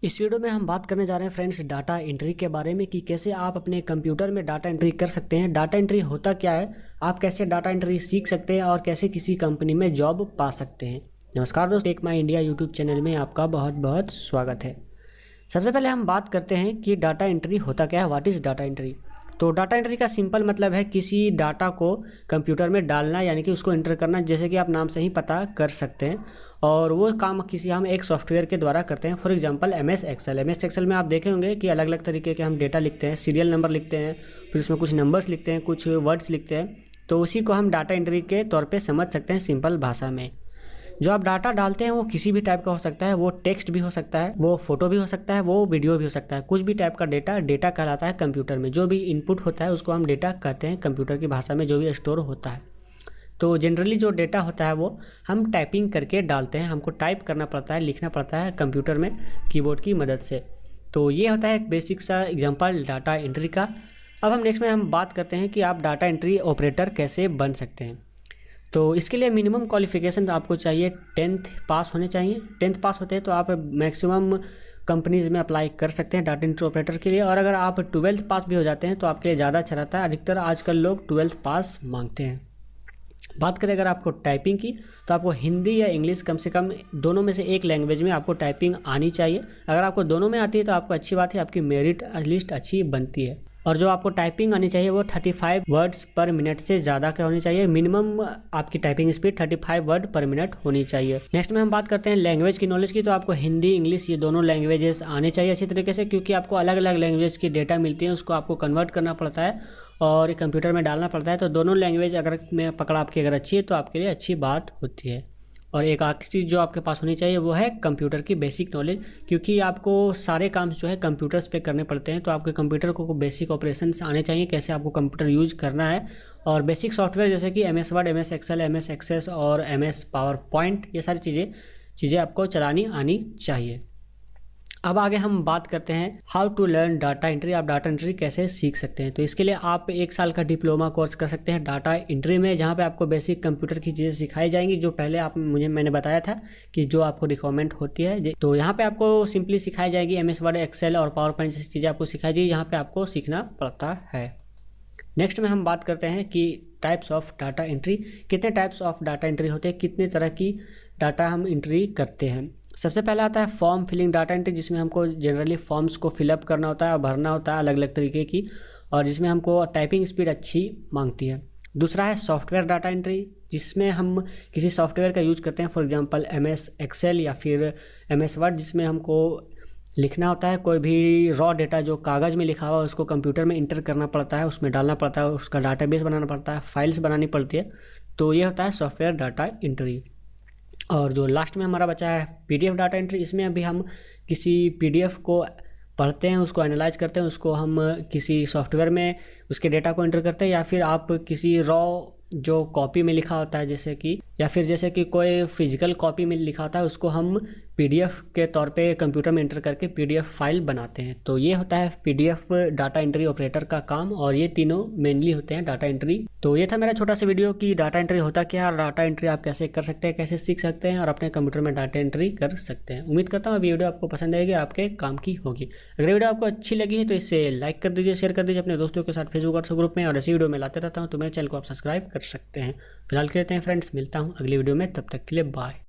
इस वीडियो में हम बात करने जा रहे हैं फ्रेंड्स डाटा एंट्री के बारे में कि कैसे आप अपने कंप्यूटर में डाटा एंट्री कर सकते हैं। डाटा एंट्री होता क्या है, आप कैसे डाटा एंट्री सीख सकते हैं और कैसे किसी कंपनी में जॉब पा सकते हैं। नमस्कार दोस्तों, Tech My India YouTube channel में आपका बहुत बहुत स्वागत है। सबसे पहले हम बात करते हैं कि डाटा एंट्री होता क्या है, व्हाट इज़ डाटा एंट्री। तो डाटा एंट्री का सिंपल मतलब है किसी डाटा को कंप्यूटर में डालना, यानी कि उसको एंटर करना, जैसे कि आप नाम से ही पता कर सकते हैं। और वो काम हम एक सॉफ्टवेयर के द्वारा करते हैं। फॉर एग्जांपल MS एक्सेल में आप देखे होंगे कि अलग अलग तरीके के हम डेटा लिखते हैं, सीरियल नंबर लिखते हैं, फिर उसमें कुछ नंबर्स लिखते हैं, कुछ वर्ड्स लिखते हैं। तो उसी को हम डाटा एंट्री के तौर पर समझ सकते हैं सिंपल भाषा में। जो आप डाटा डालते हैं वो किसी भी टाइप का हो सकता है, वो टेक्स्ट भी हो सकता है, वो फोटो भी हो सकता है, वो वीडियो भी हो सकता है। कुछ भी टाइप का डेटा कहलाता है कंप्यूटर में। जो भी इनपुट होता है उसको हम डेटा कहते हैं कंप्यूटर की भाषा में, जो भी स्टोर होता है। तो जनरली जो डेटा होता है वो हम टाइपिंग करके डालते हैं, हमको टाइप करना पड़ता है, लिखना पड़ता है कंप्यूटर में कीबोर्ड की मदद से। तो ये होता है एक बेसिक सा एग्जाम्पल डाटा एंट्री का। अब हम नेक्स्ट में हम बात करते हैं कि आप डाटा एंट्री ऑपरेटर कैसे बन सकते हैं। तो इसके लिए मिनिमम क्वालिफिकेशन आपको चाहिए 10th पास होने चाहिए। 10th पास होते हैं तो आप मैक्सिमम कंपनीज़ में अप्लाई कर सकते हैं डाटा एंट्री ऑपरेटर के लिए। और अगर आप 12th पास भी हो जाते हैं तो आपके लिए ज़्यादा अच्छा रहता है। अधिकतर आजकल लोग 12th पास मांगते हैं। बात करें अगर आपको टाइपिंग की, तो आपको हिंदी या इंग्लिश कम से कम दोनों में से एक लैंग्वेज में आपको टाइपिंग आनी चाहिए। अगर आपको दोनों में आती है तो आपको अच्छी बात है, आपकी मेरिट लिस्ट अच्छी बनती है। और जो आपको टाइपिंग आनी चाहिए वो 35 वर्ड्स पर मिनट से ज़्यादा क्या होनी चाहिए। मिनिमम आपकी टाइपिंग स्पीड 35 वर्ड पर मिनट होनी चाहिए। नेक्स्ट में हम बात करते हैं लैंग्वेज की नॉलेज की। तो आपको हिंदी इंग्लिश ये दोनों लैंग्वेजेस आने चाहिए अच्छी तरीके से, क्योंकि आपको अलग अलग लैंग्वेज की डेटा मिलती है, उसको आपको कन्वर्ट करना पड़ता है और कंप्यूटर में डालना पड़ता है। तो दोनों लैंग्वेज अगर मैं पकड़ आपकी अगर अच्छी है तो आपके लिए अच्छी बात होती है। और एक आखिरी चीज़ जो आपके पास होनी चाहिए वो है कंप्यूटर की बेसिक नॉलेज, क्योंकि आपको सारे काम जो है कंप्यूटर्स पे करने पड़ते हैं। तो आपके कंप्यूटर को बेसिक ऑपरेशंस आने चाहिए, कैसे आपको कंप्यूटर यूज करना है। और बेसिक सॉफ्टवेयर जैसे कि MS Word, MS Excel, MS Access और MS पावर पॉइंट, ये सारी चीज़ें आपको चलानी आनी चाहिए। अब आगे हम बात करते हैं how to learn data entry. आप डाटा एंट्री कैसे सीख सकते हैं। तो इसके लिए आप 1 साल का डिप्लोमा कोर्स कर सकते हैं डाटा एंट्री में, जहां पे आपको बेसिक कंप्यूटर की चीज़ें सिखाई जाएंगी, जो पहले मैंने बताया था कि जो आपको रिकमेंड होती है। तो यहाँ पे आपको सिंपली सिखाई जाएगी MS वर्ड, एक्सेल और पावर पॉइंट जैसी चीज़ें आपको सिखाई जाएगी, यहाँ पे आपको सीखना पड़ता है। नेक्स्ट में हम बात करते हैं कि टाइप्स ऑफ डाटा एंट्री, कितने टाइप्स ऑफ डाटा एंट्री होते हैं, कितने तरह की डाटा हम एंट्री करते हैं। सबसे पहला आता है फॉर्म फिलिंग डाटा एंट्री, जिसमें हमको जनरली फॉर्म्स को फिलअप करना होता है और भरना होता है अलग अलग तरीके की, और जिसमें हमको टाइपिंग स्पीड अच्छी मांगती है। दूसरा है सॉफ्टवेयर डाटा एंट्री, जिसमें हम किसी सॉफ्टवेयर का यूज करते हैं, फॉर एग्जांपल MS एक्सेल या फिर MS वर्ड, जिसमें हमको लिखना होता है कोई भी रॉ डेटा जो कागज़ में लिखा हुआ है उसको कंप्यूटर में इंटर करना पड़ता है, उसमें डालना पड़ता है, उसका डाटाबेस बनाना पड़ता है, फाइल्स बनानी पड़ती है। तो ये होता है सॉफ्टवेयर डाटा एंट्री। और जो लास्ट में हमारा बचा है PDF डाटा एंट्री, इसमें अभी हम किसी PDF को पढ़ते हैं, उसको एनालाइज करते हैं, उसको हम किसी सॉफ्टवेयर में उसके डेटा को एंटर करते हैं, या फिर आप किसी रॉ जो कॉपी में लिखा होता है जैसे कि कोई फिजिकल कॉपी में लिखा होता है, उसको हम PDF के तौर पे कंप्यूटर में एंटर करके PDF फाइल बनाते हैं। तो ये होता है PDF डाटा एंट्री ऑपरेटर का काम, और ये तीनों मेनली होते हैं डाटा एंट्री। तो ये था मेरा छोटा सा वीडियो कि डाटा एंट्री होता क्या है और डाटा एंट्री आप कैसे कर सकते हैं, कैसे सीख सकते हैं और अपने कंप्यूटर में डाटा एंट्री कर सकते हैं। उम्मीद करता हूँ वीडियो आपको पसंद आएगी और आपके काम की होगी। अगर वीडियो आपको अच्छी लगी है तो इसे लाइक कर दीजिए, शेयर कर दीजिए अपने दोस्तों के साथ फेसबुक व्हाट्सएप ग्रुप में, और ऐसी वीडियो में लाते रहता हूँ तो मेरे चैनल को आप सब्सक्राइब कर सकते हैं। फिलहाल के लेते हैं फ्रेंड्स, मिलता हूँ अगली वीडियो में, तब तक के लिए बाय।